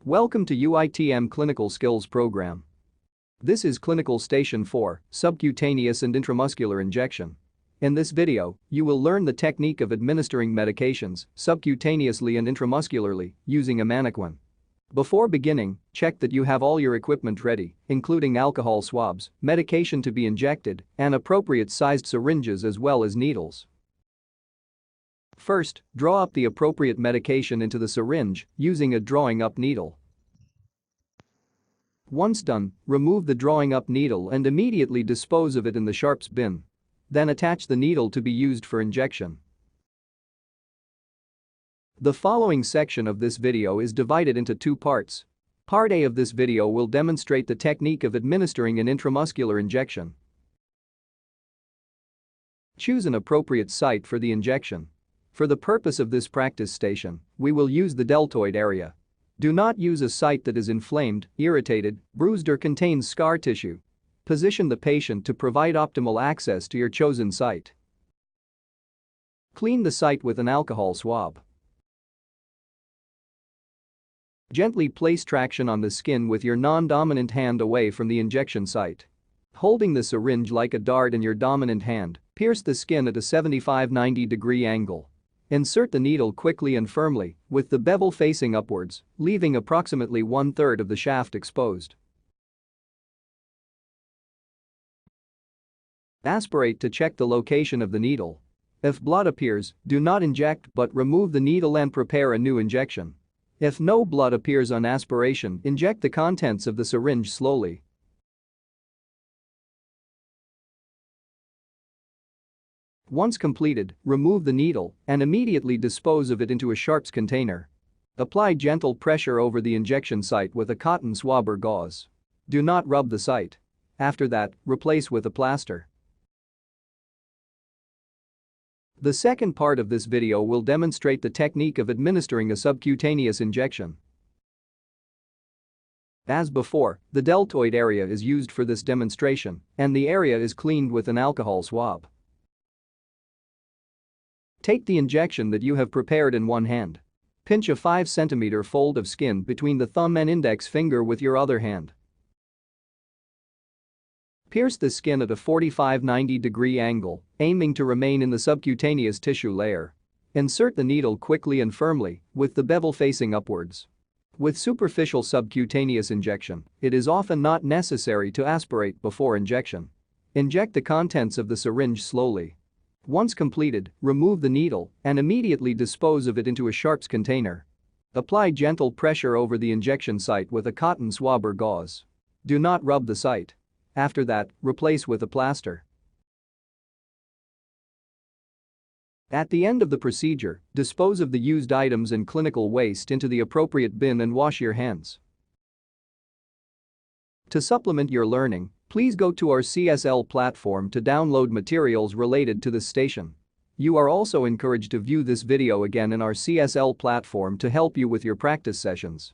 Welcome to UITM Clinical Skills Program. This is Clinical Station 4, Subcutaneous and Intramuscular Injection. In this video, you will learn the technique of administering medications subcutaneously and intramuscularly using a mannequin. Before beginning, check that you have all your equipment ready, including alcohol swabs, medication to be injected, and appropriate sized syringes as well as needles. First, draw up the appropriate medication into the syringe using a drawing up needle. Once done, remove the drawing up needle and immediately dispose of it in the sharps bin. Then attach the needle to be used for injection. The following section of this video is divided into two parts. Part A of this video will demonstrate the technique of administering an intramuscular injection. Choose an appropriate site for the injection. For the purpose of this practice station, we will use the deltoid area. Do not use a site that is inflamed, irritated, bruised or contains scar tissue. Position the patient to provide optimal access to your chosen site. Clean the site with an alcohol swab. Gently place traction on the skin with your non-dominant hand away from the injection site. Holding the syringe like a dart in your dominant hand, pierce the skin at a 75-90 degree angle. Insert the needle quickly and firmly, with the bevel facing upwards, leaving approximately 1/3 of the shaft exposed. Aspirate to check the location of the needle. If blood appears, do not inject but remove the needle and prepare a new injection. If no blood appears on aspiration, inject the contents of the syringe slowly. Once completed, remove the needle and immediately dispose of it into a sharps container. Apply gentle pressure over the injection site with a cotton swab or gauze. Do not rub the site. After that, replace with a plaster. The second part of this video will demonstrate the technique of administering a subcutaneous injection. As before, the deltoid area is used for this demonstration, and the area is cleaned with an alcohol swab. Take the injection that you have prepared in one hand. Pinch a 5 cm fold of skin between the thumb and index finger with your other hand. Pierce the skin at a 45-90 degree angle, aiming to remain in the subcutaneous tissue layer. Insert the needle quickly and firmly, with the bevel facing upwards. With superficial subcutaneous injection, it is often not necessary to aspirate before injection. Inject the contents of the syringe slowly. Once completed, remove the needle and immediately dispose of it into a sharps container. Apply gentle pressure over the injection site with a cotton swab or gauze. Do not rub the site. After that, replace with a plaster. At the end of the procedure, dispose of the used items and clinical waste into the appropriate bin and wash your hands. To supplement your learning, please go to our CSL platform to download materials related to this station. You are also encouraged to view this video again in our CSL platform to help you with your practice sessions.